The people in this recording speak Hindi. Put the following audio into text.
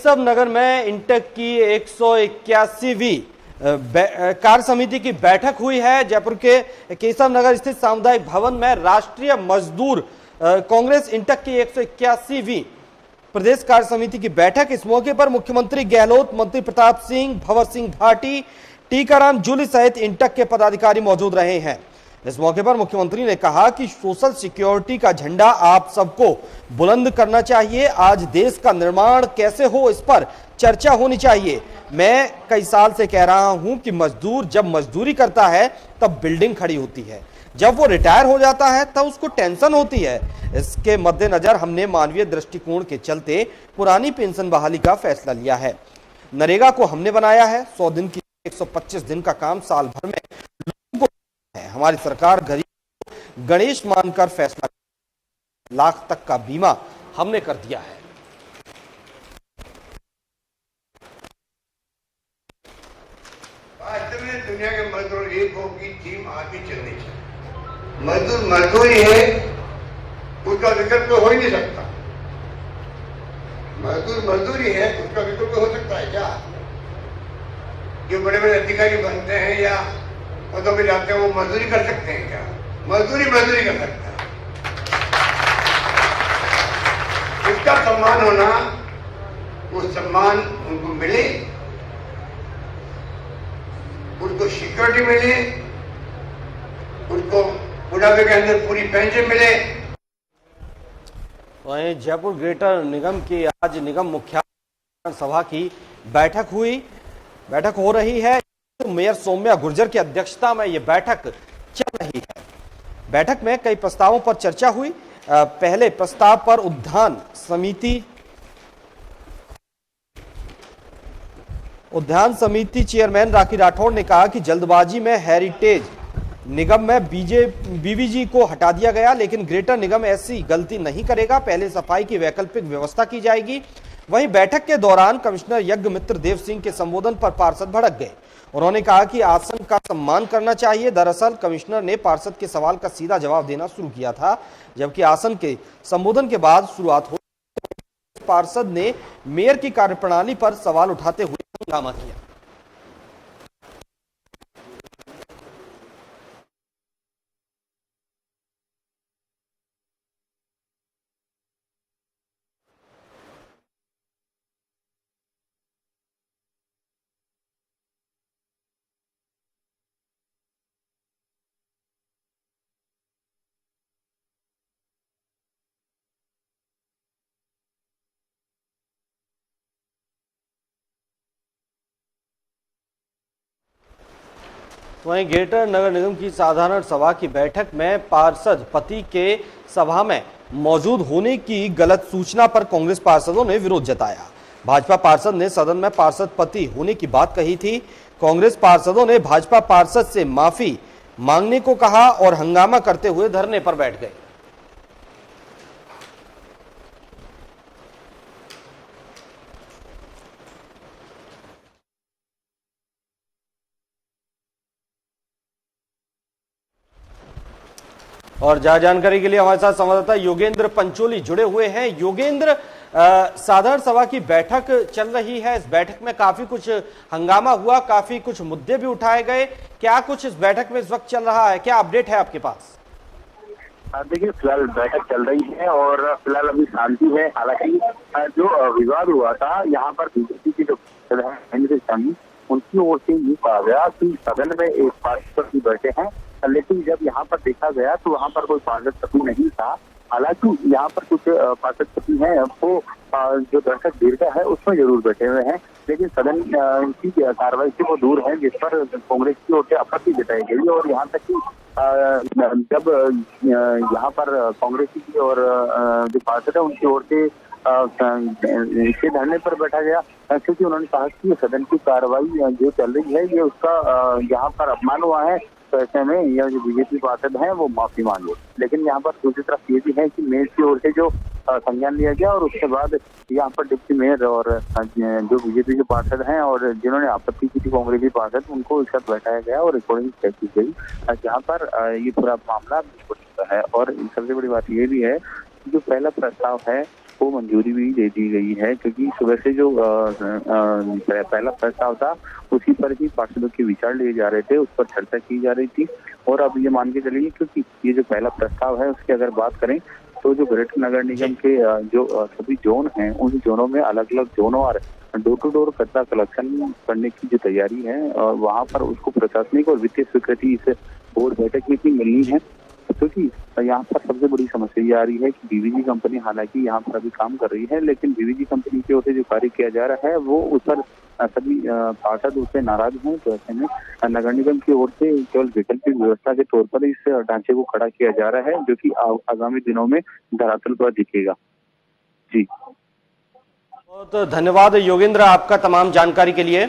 सब नगर में इंटक की 181वीं कार्य समिति की बैठक हुई है। जयपुर के केशव नगर स्थित सामुदायिक भवन में राष्ट्रीय मजदूर कांग्रेस इंटक की 181वीं प्रदेश कार्य समिति की बैठक। इस मौके पर मुख्यमंत्री गहलोत, मंत्री प्रताप सिंह, भंवर सिंह भाटी, टीकाराम जूली सहित इंटक के पदाधिकारी मौजूद रहे हैं। इस मौके पर मुख्यमंत्री ने कहा कि सोशल सिक्योरिटी का झंडा आप सबको बुलंद करना चाहिए। आज देश का निर्माण कैसे हो, इस पर चर्चा होनी चाहिए। मैं कई साल से कह रहा हूं कि मजदूर जब मजदूरी करता है तब बिल्डिंग खड़ी होती है, जब वो रिटायर हो जाता है तब उसको टेंशन होती है। इसके मद्देनजर हमने मानवीय दृष्टिकोण के चलते पुरानी पेंशन बहाली का फैसला लिया है। नरेगा को हमने बनाया है। 100 दिन की 125 दिन का काम साल भर में लोगों को है। हमारी सरकार गरीब को गणेश मानकर फैसला, लाख तक का बीमा हमने कर दिया है। दुनिया के मजदूर एक होगी, टीम आगे चलनी चाहिए। मजदूर मजदूरी है, उसका विकल्प तो हो ही नहीं सकता। मजदूर मजदूरी है, उसका विकल्प हो सकता है क्या? जो बड़े बड़े अधिकारी बनते हैं या पदों में जाते हैं, वो मजदूरी कर सकते हैं क्या? मजदूरी कर सकता है। उसका सम्मान होना, वो सम्मान उनको मिले, उनको सिक्योरिटी मिले, उनको बुढ़ापे के अंदर पूरी पेंशन मिले। वहीं जयपुर ग्रेटर निगम की आज निगम मुख्यालय सभा की बैठक हो रही है। मेयर सौम्या गुर्जर की अध्यक्षता में यह बैठक चल रही है। बैठक में कई प्रस्तावों पर चर्चा हुई। पहले प्रस्ताव पर उद्यान समिति चेयरमैन राखी राठौड़ ने कहा कि जल्दबाजी में हेरिटेज निगम में बीवीजी को हटा दिया गया, लेकिन ग्रेटर निगम ऐसी गलती नहीं करेगा। पहले सफाई की वैकल्पिक व्यवस्था की जाएगी। वहीं बैठक के दौरान कमिश्नर यज्ञमित्र देव सिंह के संबोधन पर पार्षद भड़क गए। उन्होंने कहा कि आसन का सम्मान करना चाहिए। दरअसल कमिश्नर ने पार्षद के सवाल का सीधा जवाब देना शुरू किया था, जबकि आसन के संबोधन के बाद शुरुआत हो पार्षद ने मेयर की कार्यप्रणाली पर सवाल उठाते हुए हंगामा किया। वहीं ग्रेटर नगर निगम की साधारण सभा की बैठक में पार्षद पति के सभा में मौजूद होने की गलत सूचना पर कांग्रेस पार्षदों ने विरोध जताया। भाजपा पार्षद ने सदन में पार्षद पति होने की बात कही थी। कांग्रेस पार्षदों ने भाजपा पार्षद से माफी मांगने को कहा और हंगामा करते हुए धरने पर बैठ गए। और ज्यादा जानकारी के लिए हमारे साथ संवाददाता योगेंद्र पंचोली जुड़े हुए हैं। योगेंद्र, साधारण सभा की बैठक चल रही है। इस बैठक में काफी कुछ हंगामा हुआ, काफी कुछ मुद्दे भी उठाए गए। क्या कुछ इस बैठक में इस वक्त चल रहा है, क्या अपडेट है आपके पास? देखिए, फिलहाल बैठक चल रही है और फिलहाल अभी शांति है। हालांकि जो विवाद हुआ था यहाँ पर बीजेपी के जो हैं उनकी ओर से ये कहा गया कि सदन में एक पार्षद बैठे हैं, लेकिन जब यहाँ पर देखा गया तो वहाँ पर कोई पार्षद पति नहीं था। हालांकि यहाँ पर कुछ पार्षद पति हैं, वो जो दर्शक दीर्घा है उसमें जरूर बैठे हुए हैं, लेकिन सदन की कार्रवाई से वो दूर है, जिस पर कांग्रेस की ओर से आपत्ति जताई गई। और यहाँ तक कि जब यहाँ पर कांग्रेस की और जो पार्षद है उनकी ओर से इसके धरने पर बैठा गया, क्योंकि उन्होंने कहा कि सदन की कार्रवाई जो चल रही है ये उसका यहाँ पर अपमान हुआ है, तो ऐसे में यह जो बीजेपी पार्षद हैं वो माफी मांगे। लेकिन यहाँ पर दूसरी तरफ ये भी है कि मेयर की ओर से जो संज्ञान लिया गया और उसके बाद यहाँ पर डिप्टी मेयर और जो बीजेपी के पार्षद हैं और जिन्होंने आपत्ति की थी कांग्रेसी पार्षद, उनको एक साथ बैठाया गया और रिकॉर्डिंग तय की गई, जहाँ पर ये पूरा मामला है। और सबसे बड़ी बात ये भी है कि जो पहला प्रस्ताव है को मंजूरी भी दे दी गई है, क्योंकि सुबह से जो पहला प्रस्ताव था उसी पर ही पार्षदों के विचार लिए जा रहे थे, उस पर चर्चा की जा रही थी। और अब ये मान के चलिए, क्योंकि ये जो पहला प्रस्ताव है उसकी अगर बात करें तो जो ग्रेटर नगर निगम के जो सभी जोन हैं, उन जोनों में अलग अलग जोनों और डोर टू डोर कचरा कलेक्शन करने की जो तैयारी है, और वहां पर उसको प्रशासनिक और वित्तीय स्वीकृति इस बोर्ड बैठक में भी मिलनी है। क्योंकि यहाँ पर सबसे बड़ी समस्या ये आ रही है कि बीवीजी कंपनी हालांकि यहाँ पर अभी काम कर रही है, लेकिन बीवीजी कंपनी की ओर से जो कार्य किया जा रहा है वो उस पर सभी पार्षद उससे नाराज हैं। तो ऐसे में नगर निगम की ओर से केवल वैकल्पिक व्यवस्था के तौर पर इस ढांचे को खड़ा किया जा रहा है, जो कि आगामी दिनों में धरातल पर दिखेगा। जी, बहुत धन्यवाद योगेंद्र आपका तमाम जानकारी के लिए।